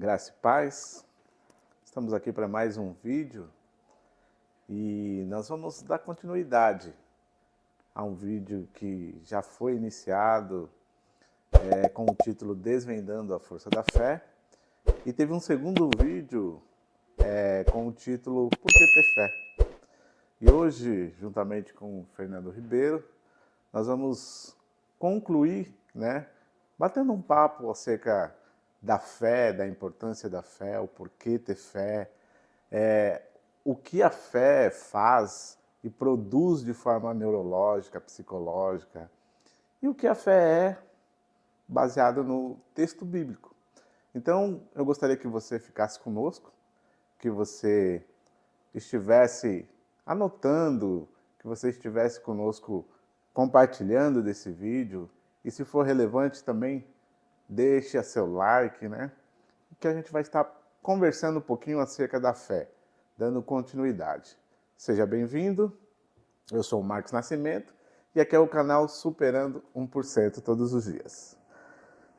Graça e paz. Estamos aqui para mais um vídeo e nós vamos dar continuidade a um vídeo que já foi iniciado com o título Desvendando a Força da Fé, e teve um segundo vídeo com o título Por que ter fé? E hoje, juntamente com o Fernando Ribeiro, nós vamos concluir, batendo um papo acerca da fé, da importância da fé, o porquê ter fé, o que a fé faz e produz de forma neurológica, psicológica, e o que a fé é baseado no texto bíblico. Então, eu gostaria que você ficasse conosco, que você estivesse anotando, que você estivesse conosco compartilhando desse vídeo, e se for relevante também, deixe seu like, que a gente vai estar conversando um pouquinho acerca da fé, dando continuidade. Seja bem-vindo, eu sou o Marcos Nascimento, e aqui é o canal Superando 1% todos os dias.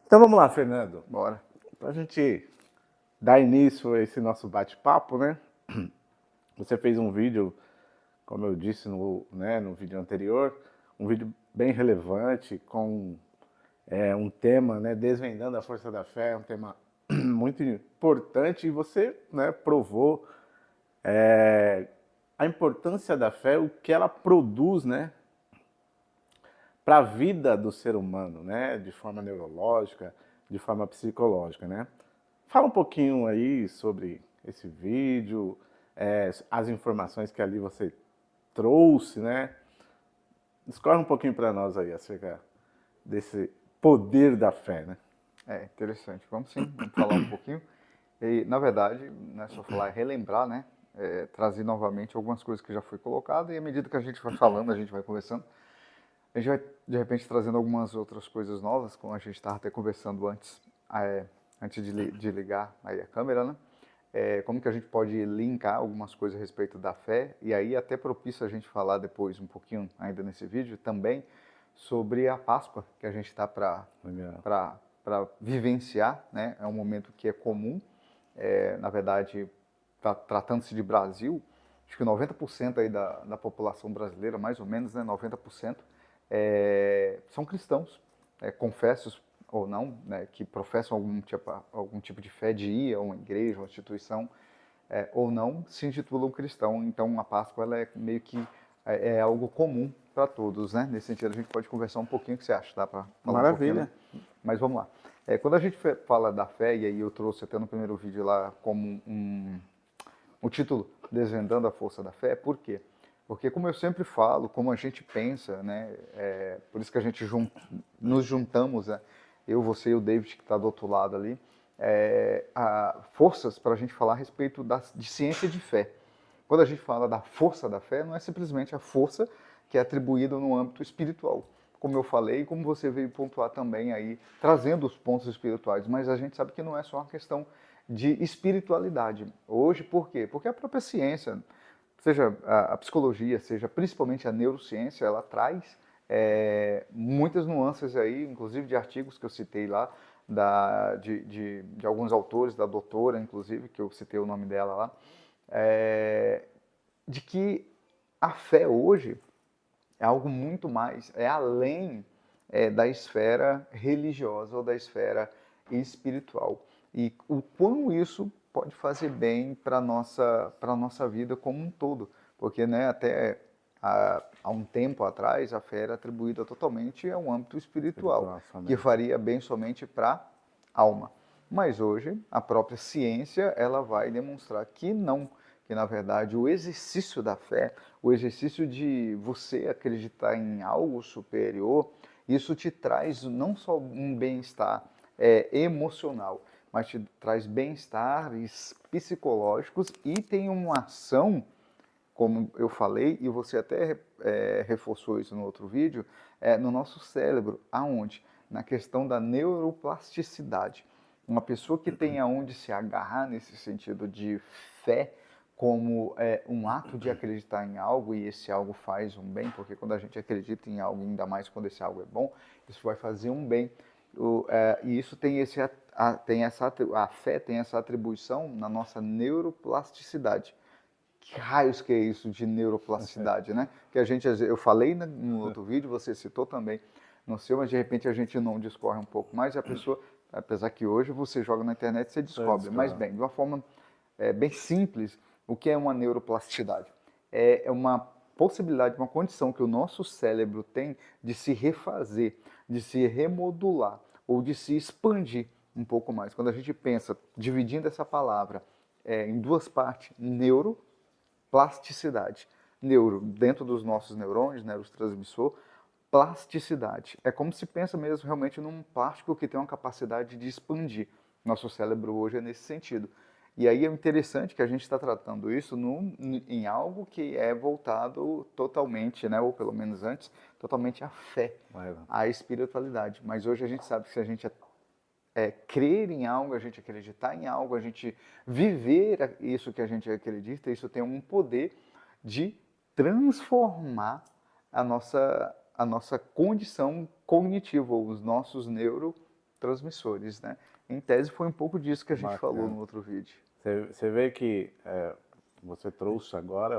Então vamos lá, Fernando. Bora. Para a gente dar início a esse nosso bate-papo, Você fez um vídeo, como eu disse no vídeo anterior, um vídeo bem relevante, com um tema, desvendando a força da fé, um tema muito importante, e você provou a importância da fé, o que ela produz para a vida do ser humano, de forma neurológica, de forma psicológica. Fala um pouquinho aí sobre esse vídeo, as informações que ali você trouxe, Discorre um pouquinho para nós aí acerca desse poder da fé, É interessante. Vamos sim, vamos falar um pouquinho. E, na verdade, não é só falar, é relembrar, trazer novamente algumas coisas que já foi colocado, e à medida que a gente vai falando, a gente vai conversando, a gente vai, de repente, trazendo algumas outras coisas novas, como a gente estava até conversando antes de ligar aí a câmera, como que a gente pode linkar algumas coisas a respeito da fé, e aí até propício a gente falar depois um pouquinho, ainda nesse vídeo, também sobre a Páscoa, que a gente está para vivenciar, É um momento que é comum, na verdade, tratando-se de Brasil, acho que 90% aí da população brasileira, mais ou menos, 90%, são cristãos, confessos ou não, que professam algum tipo de fé, de ir a uma igreja, uma instituição, ou não, se intitulam cristão. Então, a Páscoa ela é meio que algo comum para todos, Nesse sentido, a gente pode conversar um pouquinho, o que você acha? Dá para falar um pouquinho, Maravilha. Mas vamos lá. Quando a gente fala da fé, e aí eu trouxe até no primeiro vídeo lá como o título, Desvendando a Força da Fé, por quê? Porque, como eu sempre falo, como a gente pensa, por isso que a gente nos juntamos, eu, você e o David, que está do outro lado ali, forças para a gente falar a respeito de ciência de fé. Quando a gente fala da força da fé, não é simplesmente a força que é atribuída no âmbito espiritual, como eu falei, como você veio pontuar também aí, trazendo os pontos espirituais, mas a gente sabe que não é só uma questão de espiritualidade. Hoje, por quê? Porque a própria ciência, seja a psicologia, seja principalmente a neurociência, ela traz muitas nuances aí, inclusive de artigos que eu citei lá, de alguns autores, da doutora, inclusive, que eu citei o nome dela lá, de que a fé hoje é algo muito mais, é além da esfera religiosa ou da esfera espiritual. E o quão isso pode fazer bem para a nossa vida como um todo. Porque até há um tempo atrás a fé era atribuída totalmente a um âmbito espiritual, que faria bem somente para a alma. Mas hoje a própria ciência ela vai demonstrar que não, que na verdade o exercício da fé, o exercício de você acreditar em algo superior, isso te traz não só um bem-estar emocional, mas te traz bem-estares psicológicos e tem uma ação, como eu falei, e você até reforçou isso no outro vídeo, no nosso cérebro, aonde? Na questão da neuroplasticidade. Uma pessoa que tem aonde se agarrar nesse sentido de fé, como um ato de acreditar em algo, e esse algo faz um bem, porque quando a gente acredita em algo, ainda mais quando esse algo é bom, isso vai fazer um bem. E isso tem a fé tem essa atribuição na nossa neuroplasticidade. Que raios que é isso de neuroplasticidade, né? Que eu falei no outro vídeo, você citou também no seu, mas de repente a gente não discorre um pouco mais e a pessoa, apesar que hoje você joga na internet e você descobre. Mas bem, de uma forma bem simples, o que é uma neuroplasticidade? É uma possibilidade, uma condição que o nosso cérebro tem de se refazer, de se remodular ou de se expandir um pouco mais. Quando a gente pensa, dividindo essa palavra em duas partes, neuroplasticidade. Neuro, dentro dos nossos neurônios, neurotransmissor, plasticidade. É como se pensa mesmo realmente num plástico que tem uma capacidade de expandir. Nosso cérebro hoje é nesse sentido. E aí é interessante que a gente está tratando isso em algo que é voltado totalmente, né, ou pelo menos antes, totalmente à fé, à espiritualidade. Mas hoje a gente sabe que se a gente crer em algo, a gente acreditar em algo, a gente viver isso que a gente acredita, isso tem um poder de transformar a nossa condição cognitiva, os nossos neurotransmissores, né? Em tese foi um pouco disso que a gente falou no outro vídeo. Você vê que você trouxe agora,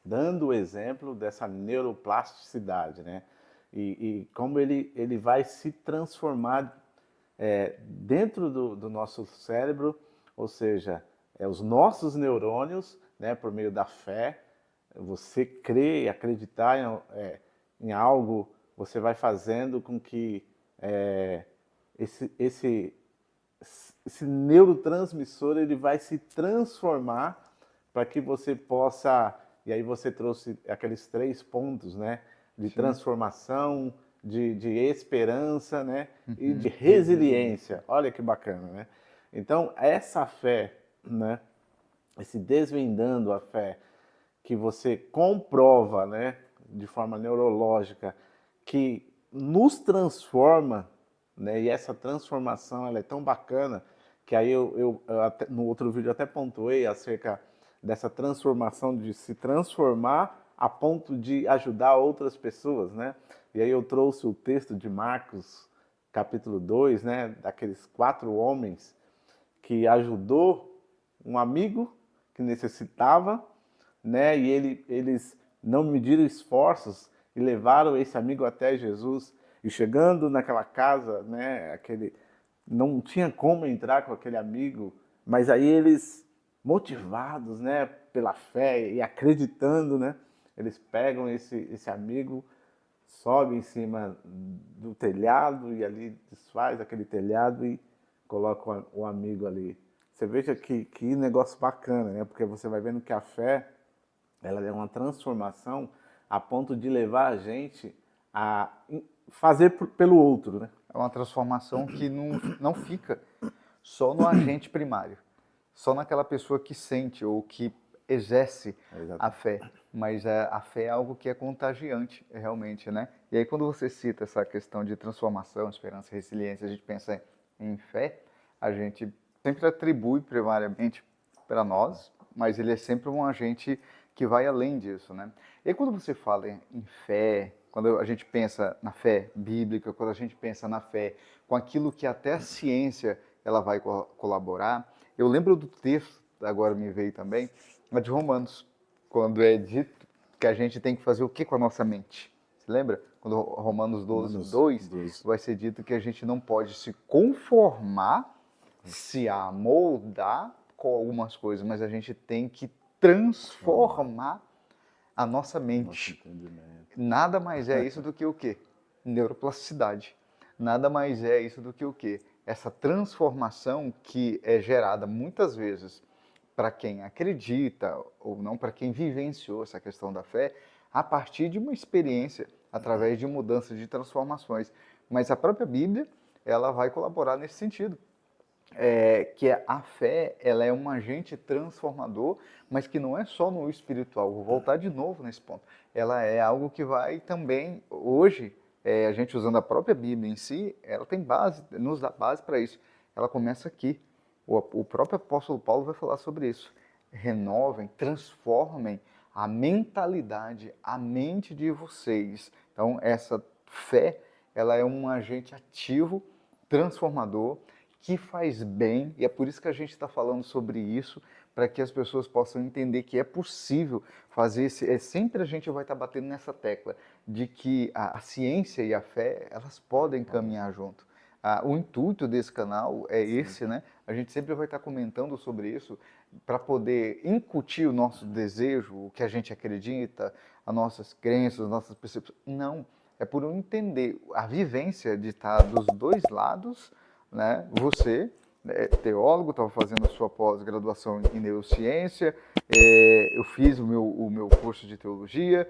dando o exemplo dessa neuroplasticidade, né? E como ele vai se transformar dentro do nosso cérebro, ou seja, os nossos neurônios, né, por meio da fé, você crer e acreditar em algo, você vai fazendo com que esse neurotransmissor ele vai se transformar para que você possa, e aí você trouxe aqueles 3 pontos, né, de transformação, de esperança, né, e de resiliência. Olha que bacana, né? Então, essa fé, né, esse desvendando a fé, que você comprova, né, de forma neurológica, que nos transforma, né, e essa transformação ela é tão bacana, que aí no outro vídeo até pontuei acerca dessa transformação, de se transformar a ponto de ajudar outras pessoas, né? E aí eu trouxe o texto de Marcos, capítulo 2, né, daqueles 4 homens que ajudou um amigo que necessitava, né, e eles não mediram esforços e levaram esse amigo até Jesus. E chegando naquela casa, né, não tinha como entrar com aquele amigo, mas aí eles, motivados, né, pela fé e acreditando, né, eles pegam esse amigo, sobem em cima do telhado e ali desfaz aquele telhado e colocam o amigo ali. Você veja que negócio bacana, né? Porque você vai vendo que a fé ela é uma transformação a ponto de levar a gente a fazer pelo outro, né? É uma transformação que não fica só no agente primário, só naquela pessoa que sente ou que exerce a fé, mas a fé é algo que é contagiante, realmente, né? E aí quando você cita essa questão de transformação, esperança, resiliência, a gente pensa em fé, a gente sempre atribui primariamente para nós, mas ele é sempre um agente que vai além disso, né? E aí, quando você fala em fé, quando a gente pensa na fé bíblica, quando a gente pensa na fé com aquilo que até a ciência ela vai colaborar, eu lembro do texto, agora me veio também, de Romanos, quando é dito que a gente tem que fazer o que com a nossa mente? Você lembra? Quando Romanos 12, 2, vai ser dito que a gente não pode se conformar, se amoldar com algumas coisas, mas a gente tem que transformar a nossa mente. Nada mais é isso do que o quê? Neuroplasticidade. Nada mais é isso do que o quê? Essa transformação que é gerada muitas vezes para quem acredita ou não, para quem vivenciou essa questão da fé, a partir de uma experiência, através de mudanças, de transformações. Mas a própria Bíblia, ela vai colaborar nesse sentido. Que a fé ela é um agente transformador, mas que não é só no espiritual. Vou voltar de novo nesse ponto. Ela é algo que vai também, hoje, a gente usando a própria Bíblia em si, ela tem base, nos dá base para isso. Ela começa aqui. O próprio apóstolo Paulo vai falar sobre isso. Renovem, transformem a mentalidade, a mente de vocês. Então, essa fé, ela é um agente ativo transformador, que faz bem, e é por isso que a gente está falando sobre isso, para que as pessoas possam entender que é possível fazer sempre a gente vai estar batendo nessa tecla de que a ciência e a fé, elas podem caminhar junto. O intuito desse canal é esse, né? A gente sempre vai estar comentando sobre isso para poder incutir o nosso desejo, o que a gente acredita, as nossas crenças, as nossas percepções. Não, é por eu entender a vivência de estar dos dois lados, né? Você, teólogo, estava fazendo a sua pós-graduação em neurociência, eu fiz o meu curso de teologia,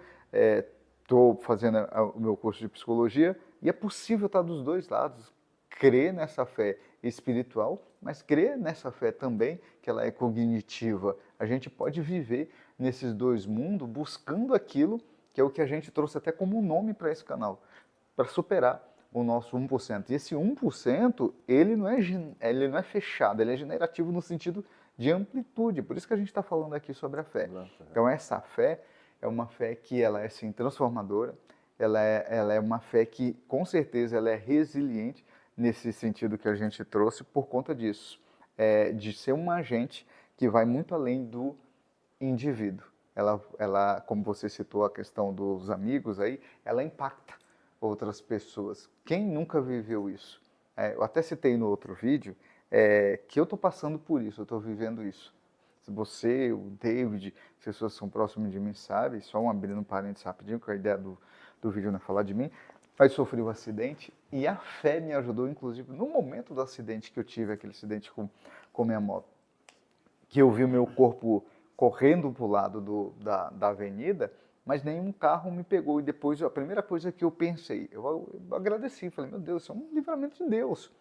estou fazendo o meu curso de psicologia, e é possível estar dos dois lados, crer nessa fé espiritual, mas crer nessa fé também, que ela é cognitiva. A gente pode viver nesses dois mundos buscando aquilo que é o que a gente trouxe até como nome para esse canal, para superar o nosso 1%. E esse 1%, ele não é fechado, ele é generativo no sentido de amplitude. Por isso que a gente está falando aqui sobre a fé. Então, essa fé é uma fé que ela é, sim, transformadora, ela é uma fé que, com certeza, ela é resiliente nesse sentido que a gente trouxe por conta disso, de ser um agente que vai muito além do indivíduo. Ela, como você citou a questão dos amigos aí, ela impacta outras pessoas. Quem nunca viveu isso? Eu até citei no outro vídeo que eu estou passando por isso, eu estou vivendo isso. Se você, o David, as pessoas que são próximas de mim sabem, só abrindo um parênteses rapidinho, que a ideia do vídeo não é falar de mim, mas sofri um acidente e a fé me ajudou, inclusive, no momento do acidente que eu tive, aquele acidente com minha moto, que eu vi o meu corpo correndo para o lado da avenida, mas nenhum carro me pegou. E depois, a primeira coisa que eu pensei, eu agradeci, falei, meu Deus, isso é um livramento de Deus.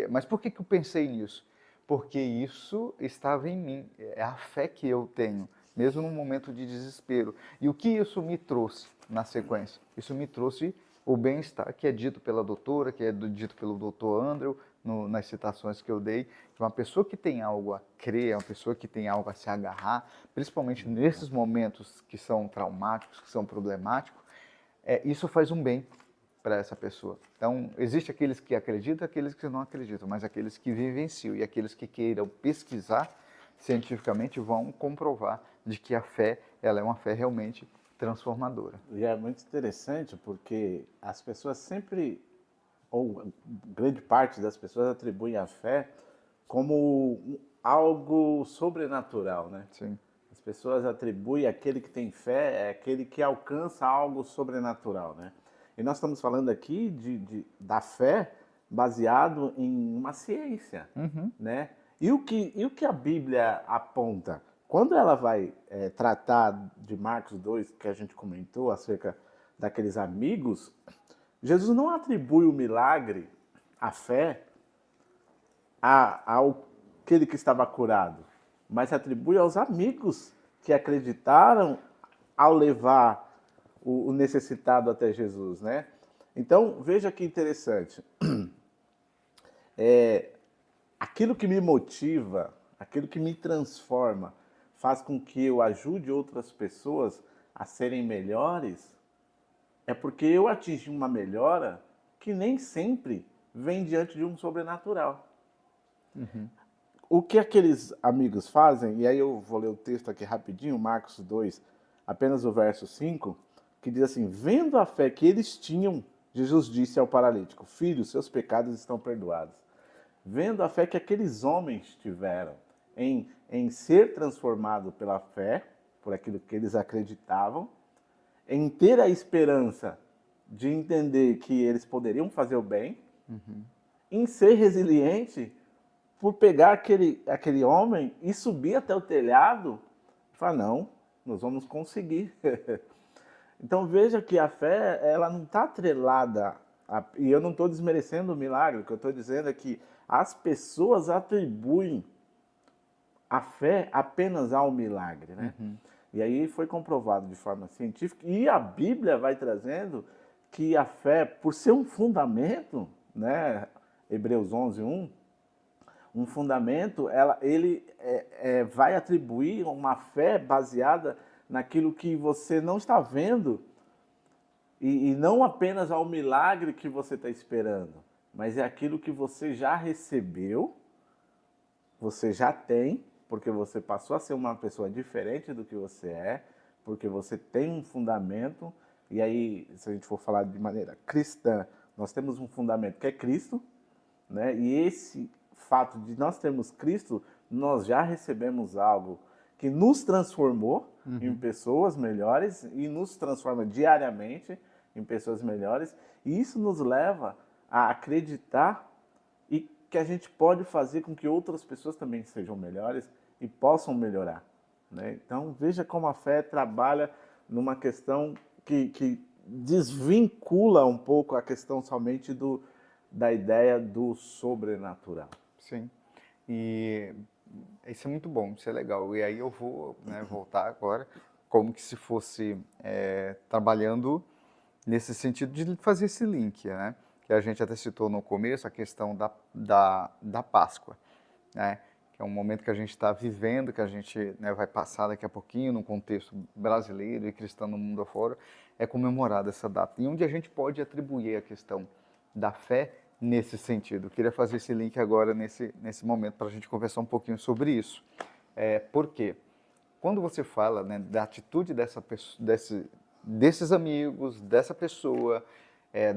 Mas por que eu pensei nisso? Porque isso estava em mim, é a fé que eu tenho, mesmo num momento de desespero. E o que isso me trouxe na sequência? Isso me trouxe o bem-estar, que é dito pela doutora, que é dito pelo doutor Andrew, nas citações que eu dei, que uma pessoa que tem algo a crer, uma pessoa que tem algo a se agarrar, principalmente nesses momentos que são traumáticos, que são problemáticos, isso faz um bem para essa pessoa. Então, existe aqueles que acreditam, aqueles que não acreditam, mas aqueles que vivenciam e aqueles que queiram pesquisar cientificamente vão comprovar de que a fé, ela é uma fé realmente transformadora. E é muito interessante porque as pessoas sempre, ou grande parte das pessoas, atribuem a fé como algo sobrenatural, né? Sim. As pessoas atribuem aquele que tem fé, é aquele que alcança algo sobrenatural, né? E nós estamos falando aqui da fé baseado em uma ciência, né? E o que a Bíblia aponta? Quando ela vai tratar de Marcos 2, que a gente comentou acerca daqueles amigos, Jesus não atribui o milagre, a fé, ao aquele que estava curado, mas atribui aos amigos que acreditaram ao levar o necessitado até Jesus, né? Então, veja que interessante. Aquilo que me motiva, aquilo que me transforma, faz com que eu ajude outras pessoas a serem melhores, é porque eu atingi uma melhora que nem sempre vem diante de um sobrenatural. O que aqueles amigos fazem, e aí eu vou ler o texto aqui rapidinho, Marcos 2, apenas o verso 5, que diz assim: vendo a fé que eles tinham, Jesus disse ao paralítico: filho, seus pecados estão perdoados. Vendo a fé que aqueles homens tiveram em ser transformado pela fé, por aquilo que eles acreditavam, em ter a esperança de entender que eles poderiam fazer o bem, em ser resiliente por pegar aquele homem e subir até o telhado e falar, não, nós vamos conseguir. Então veja que a fé, ela não está atrelada, e eu não estou desmerecendo o milagre, o que eu estou dizendo é que as pessoas atribuem a fé apenas ao milagre, né? E aí foi comprovado de forma científica, e a Bíblia vai trazendo que a fé, por ser um fundamento, né? Hebreus 11:1, um fundamento, ele vai atribuir uma fé baseada naquilo que você não está vendo e não apenas ao milagre que você está esperando, mas é aquilo que você já recebeu, você já tem, porque você passou a ser uma pessoa diferente do que você é, porque você tem um fundamento, e aí, se a gente for falar de maneira cristã, nós temos um fundamento que é Cristo, né? E esse fato de nós termos Cristo, nós já recebemos algo que nos transformou em pessoas melhores e nos transforma diariamente em pessoas melhores, e isso nos leva a acreditar e que a gente pode fazer com que outras pessoas também sejam melhores e possam melhorar, né? Então veja como a fé trabalha numa questão que desvincula um pouco a questão somente da ideia do sobrenatural. Sim. E isso é muito bom, isso é legal. E aí eu vou, né, voltar agora, como que se fosse trabalhando nesse sentido de fazer esse link, né? Que a gente até citou no começo, a questão da Páscoa, né? Que é um momento que a gente está vivendo, que a gente, né, vai passar daqui a pouquinho, num contexto brasileiro e cristão no mundo afora, é comemorada essa data. E onde a gente pode atribuir a questão da fé nesse sentido. Eu queria fazer esse link agora, nesse momento, para a gente conversar um pouquinho sobre isso. Por quê? Quando você fala, né, da atitude desses amigos, dessa pessoa,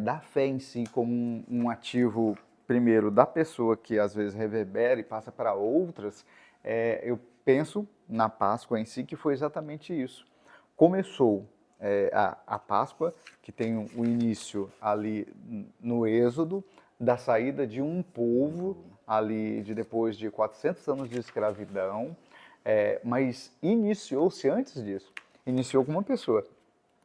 da fé em si como um ativo, primeiro, da pessoa que às vezes reverbera e passa para outras, eu penso na Páscoa em si que foi exatamente isso. Começou a Páscoa, que tem o início ali no Êxodo, da saída de um povo ali depois de 400 anos de escravidão, mas iniciou-se antes disso. Iniciou com uma pessoa,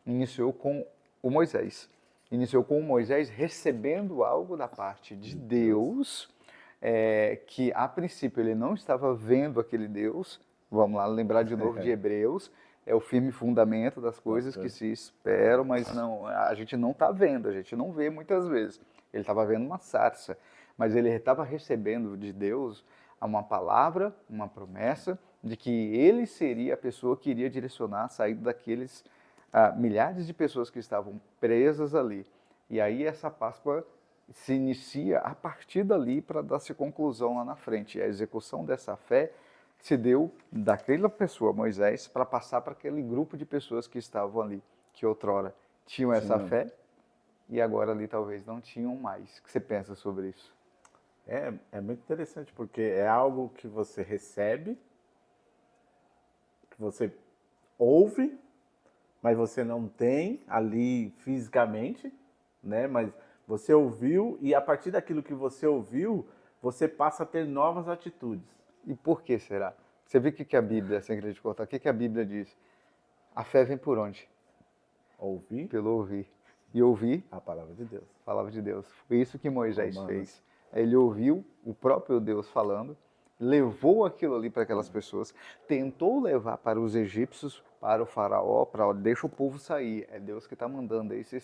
iniciou com o Moisés. Iniciou com o Moisés recebendo algo da parte de Deus, que a princípio ele não estava vendo aquele Deus. Vamos lá lembrar de novo de Hebreus, é o firme fundamento das coisas que se esperam, mas não, a gente não está vendo, a gente não vê muitas vezes. Ele estava vendo uma sarça, mas ele estava recebendo de Deus uma palavra, uma promessa de que ele seria a pessoa que iria direcionar a saída daqueles milhares de pessoas que estavam presas ali. E aí essa Páscoa se inicia a partir dali para dar-se conclusão lá na frente. E a execução dessa fé se deu daquela pessoa, Moisés, para passar para aquele grupo de pessoas que estavam ali, que outrora tinham essa fé e agora ali talvez não tinham mais. O que você pensa sobre isso? É muito interessante, porque é algo que você recebe, que você ouve, mas você não tem ali fisicamente, né? Mas você ouviu e a partir daquilo que você ouviu, você passa a ter novas atitudes. E por que será? Você vê o que a Bíblia, sem querer te cortar, o que a Bíblia diz? A fé vem por onde? Ouvir Pelo ouvir. E ouvir a palavra de Deus. a palavra de Deus. Foi isso que Moisés Romanos. fez. Ele ouviu o próprio Deus falando, levou aquilo ali para aquelas pessoas, tentou levar para os egípcios, para o faraó, para deixa o povo sair. É Deus que está mandando, é isso.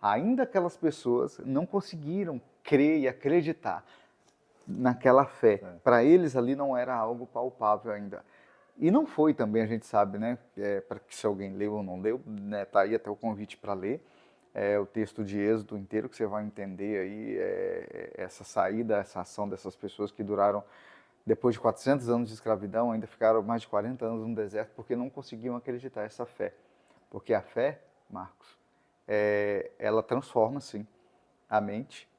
Ainda aquelas pessoas não conseguiram crer e acreditar naquela fé. Para eles ali não era algo palpável ainda. E não foi também, a gente sabe, né? Para que se alguém leu ou não leu, né? Tá aí até o convite para ler. O texto de Êxodo inteiro, que você vai entender aí essa saída, essa ação dessas pessoas que duraram, depois de 400 anos de escravidão, ainda ficaram mais de 40 anos no deserto, porque não conseguiam acreditar essa fé. Porque a fé, Marcos, ela transforma, sim, a mente,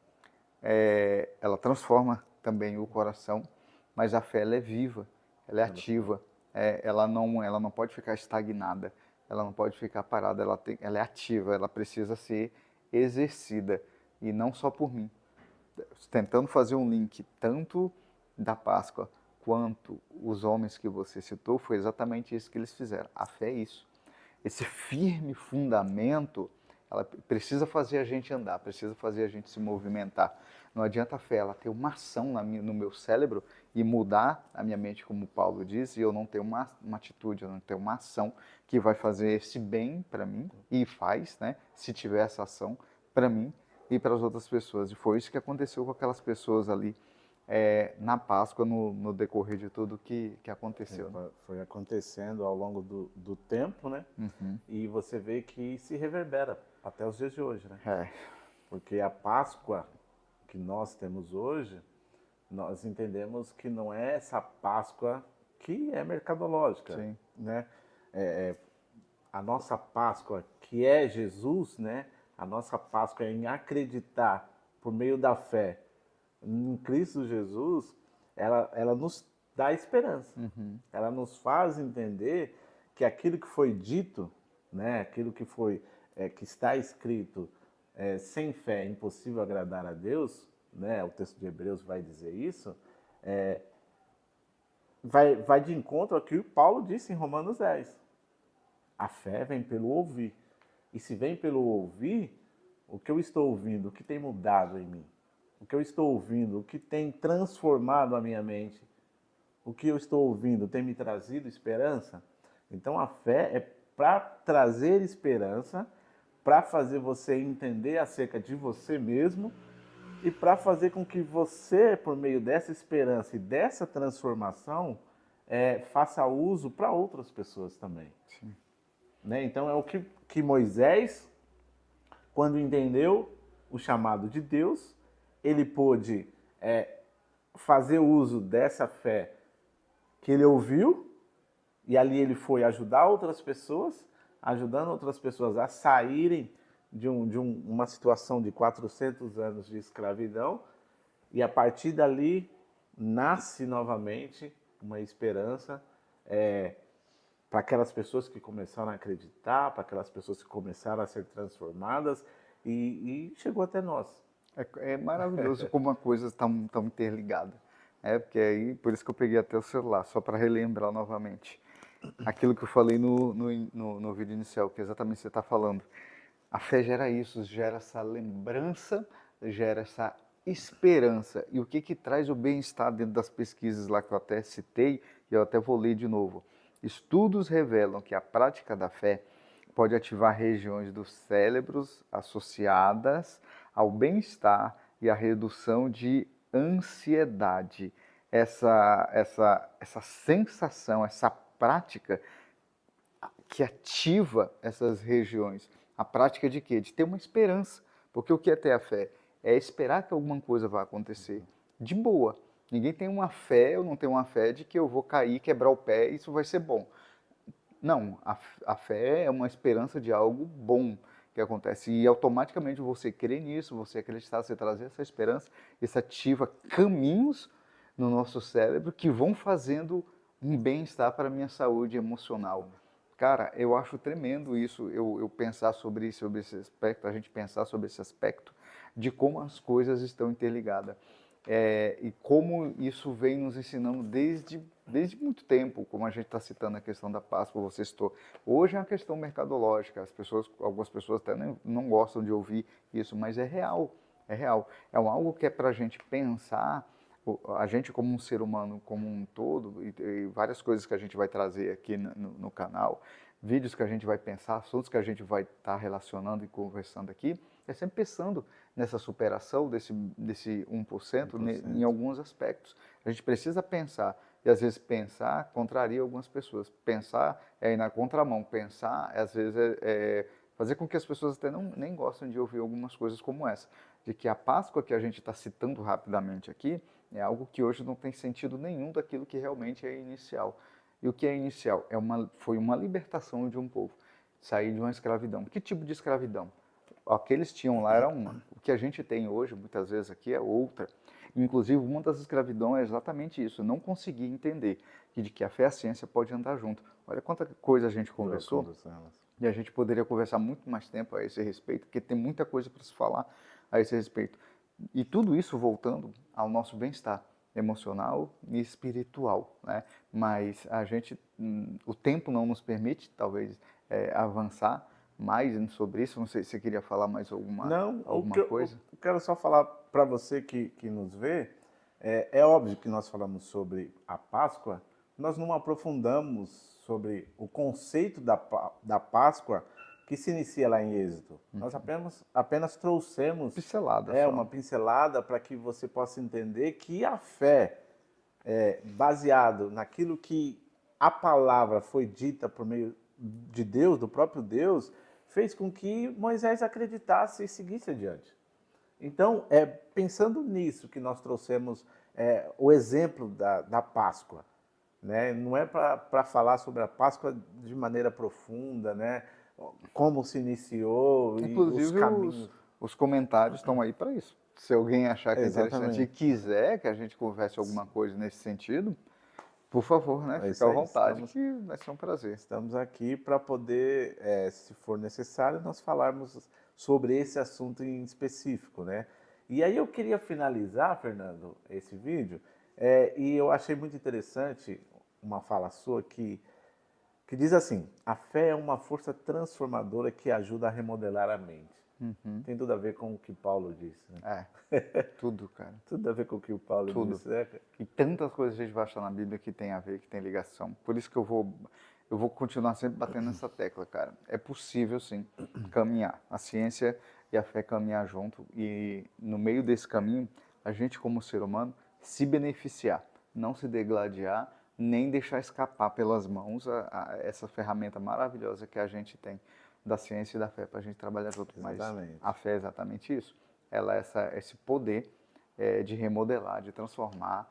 ela transforma também o coração, mas a fé ela é viva, ela é ativa, ela não pode ficar estagnada, ela não pode ficar parada, ela é ativa, ela precisa ser exercida, e não só por mim. Tentando fazer um link tanto da Páscoa quanto os homens que você citou, foi exatamente isso que eles fizeram. A fé é isso. Esse firme fundamento, ela precisa fazer a gente andar, precisa fazer a gente se movimentar. Não adianta a fé ela ter uma ação no meu cérebro e mudar a minha mente, como Paulo diz, e eu não ter uma atitude, eu não ter uma ação que vai fazer esse bem para mim, e faz, né, se tiver essa ação, para mim e para as outras pessoas. E foi isso que aconteceu com aquelas pessoas ali na Páscoa, no decorrer de tudo que aconteceu. Né? Foi acontecendo ao longo do tempo, né? E você vê que se reverbera até os dias de hoje, né? Porque a Páscoa que nós temos hoje, nós entendemos que não é essa Páscoa que é mercadológica, Sim. né? A nossa Páscoa, que é Jesus, né? A nossa Páscoa é em acreditar por meio da fé em Cristo Jesus, ela nos dá esperança. Ela nos faz entender que aquilo que foi dito, né? Aquilo que foi, que está escrito, sem fé é impossível agradar a Deus, né? O texto de Hebreus vai dizer isso. Vai de encontro ao que o Paulo disse em Romanos 10. A fé vem pelo ouvir. E se vem pelo ouvir, o que eu estou ouvindo, o que tem mudado em mim? O que eu estou ouvindo, o que tem transformado a minha mente? O que eu estou ouvindo tem me trazido esperança? Então a fé é para trazer esperança, para fazer você entender acerca de você mesmo e para fazer com que você, por meio dessa esperança e dessa transformação, faça uso para outras pessoas também. Sim. Né? Então é o que Moisés, quando entendeu o chamado de Deus, ele pôde fazer uso dessa fé que ele ouviu, e ali ele foi ajudar outras pessoas, ajudando outras pessoas a saírem de uma situação de 400 anos de escravidão, e a partir dali nasce novamente uma esperança para aquelas pessoas que começaram a acreditar, para aquelas pessoas que começaram a ser transformadas, e chegou até nós. É maravilhoso como as coisas estão interligadas. Porque aí, por isso que eu peguei até o celular, só para relembrar novamente. Aquilo que eu falei no vídeo inicial, que é exatamente o que você está falando. A fé gera isso, gera essa lembrança, gera essa esperança. E o que traz o bem-estar dentro das pesquisas lá que eu até citei, e eu até vou ler de novo. Estudos revelam que a prática da fé pode ativar regiões dos cérebros associadas ao bem-estar e à redução de ansiedade. Essa sensação, essa prática que ativa essas regiões. A prática de quê? De ter uma esperança. Porque o que é ter a fé? É esperar que alguma coisa vá acontecer. De boa. Ninguém tem uma fé, eu não tenho uma fé de que eu vou cair, quebrar o pé e isso vai ser bom. Não, a fé é uma esperança de algo bom que acontece. E automaticamente você crê nisso, você acreditar, você trazer essa esperança, isso ativa caminhos no nosso cérebro que vão fazendo um bem-estar para a minha saúde emocional. Cara, eu acho tremendo isso, eu pensar sobre esse aspecto, a gente pensar sobre esse aspecto de como as coisas estão interligadas. E como isso vem nos ensinando desde muito tempo, como a gente está citando a questão da Páscoa, você citou. Hoje é uma questão mercadológica, algumas pessoas até não gostam de ouvir isso, mas é real, é real. É algo que é para a gente pensar, a gente como um ser humano como um todo, e várias coisas que a gente vai trazer aqui no canal, vídeos que a gente vai pensar, assuntos que a gente vai estar relacionando e conversando aqui, é sempre pensando nessa superação desse 1%, em alguns aspectos. A gente precisa pensar, e às vezes pensar contraria algumas pessoas. Pensar é ir na contramão, pensar às vezes fazer com que as pessoas até nem gostem de ouvir algumas coisas como essa. De que a Páscoa que a gente está citando rapidamente aqui é algo que hoje não tem sentido nenhum daquilo que realmente é inicial. E o que é inicial? Foi uma libertação de um povo, sair de uma escravidão. Que tipo de escravidão? O que eles tinham lá era uma. O que a gente tem hoje, muitas vezes aqui, é outra. Inclusive, uma das escravidões é exatamente isso, não conseguir entender de que a fé e a ciência podem andar junto. Olha quanta coisa a gente conversou, e a gente poderia conversar muito mais tempo a esse respeito, porque tem muita coisa para se falar a esse respeito. E tudo isso voltando ao nosso bem-estar emocional e espiritual, né? Mas o tempo não nos permite, talvez, avançar mais sobre isso. Não sei se você queria falar mais alguma coisa. Eu quero só falar para você que nos vê, é óbvio que nós falamos sobre a Páscoa, nós não aprofundamos sobre o conceito da Páscoa que se inicia lá em Êxodo. Nós apenas trouxemos uma pincelada para que você possa entender que a fé, baseado naquilo que a palavra foi dita por meio de Deus, do próprio Deus, fez com que Moisés acreditasse e seguisse adiante. Então, pensando nisso que nós trouxemos o exemplo da Páscoa, né? Não é para falar sobre a Páscoa de maneira profunda, né? Como se iniciou e os Inclusive, caminhos. os comentários estão aí para isso. Se alguém achar que é interessante e Exatamente. quiser que a gente converse alguma coisa nesse sentido, por favor, né? É Fica isso à aí. vontade, que vai ser um prazer. Estamos aqui para poder, se for necessário, nós falarmos sobre esse assunto em específico, né? E aí eu queria finalizar, Fernando, esse vídeo, e eu achei muito interessante uma fala sua que diz assim: a fé é uma força transformadora que ajuda a remodelar a mente. Tem tudo a ver com o que Paulo disse, né? Tudo, cara. Tudo a ver com o que o Paulo Tudo. disse, né? E tantas coisas a gente vai achar na Bíblia que tem a ver, que tem ligação. Por isso que eu vou continuar sempre batendo nessa tecla, cara. É possível, sim, caminhar. A ciência e a fé caminhar junto. E no meio desse caminho, a gente como ser humano se beneficiar. Não se degladiar, nem deixar escapar pelas mãos essa ferramenta maravilhosa que a gente tem da ciência e da fé para a gente trabalhar junto. Exatamente. Mas a fé é exatamente isso. Ela é esse poder de remodelar, de transformar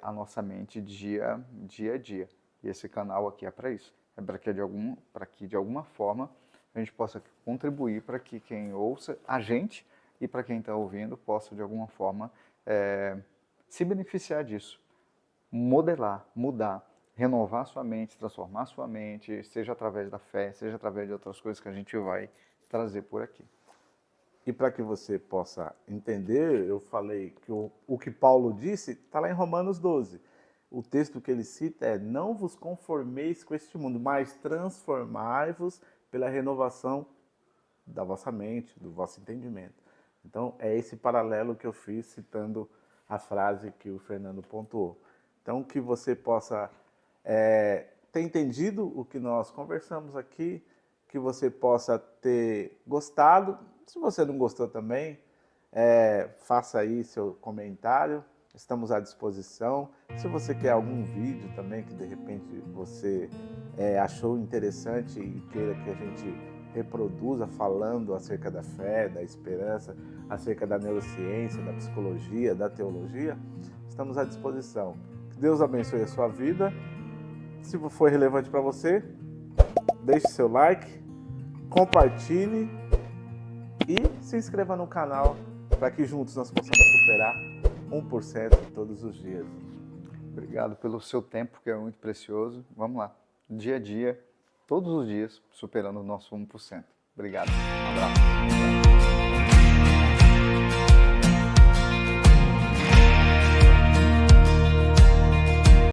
a nossa mente dia a dia. E esse canal aqui é para isso. É para que de alguma forma a gente possa contribuir para que quem ouça a gente e para quem está ouvindo possa de alguma forma se beneficiar disso. Modelar, mudar, renovar sua mente, transformar sua mente, seja através da fé, seja através de outras coisas que a gente vai trazer por aqui. E para que você possa entender, eu falei que o que Paulo disse está lá em Romanos 12. O texto que ele cita é: não vos conformeis com este mundo, mas transformai-vos pela renovação da vossa mente, do vosso entendimento. Então, é esse paralelo que eu fiz citando a frase que o Fernando pontuou. Então, que você possa ter entendido o que nós conversamos aqui, que você possa ter gostado. Se você não gostou também, faça aí seu comentário, estamos à disposição. Se você quer algum vídeo também que de repente você achou interessante e queira que a gente reproduza falando acerca da fé, da esperança, acerca da neurociência, da psicologia, da teologia, estamos à disposição. Que Deus abençoe a sua vida. Se for relevante para você, deixe seu like, compartilhe e se inscreva no canal para que juntos nós possamos superar 1% todos os dias. Obrigado pelo seu tempo, que é muito precioso. Vamos lá, dia a dia, todos os dias, superando o nosso 1%. Obrigado. Um abraço.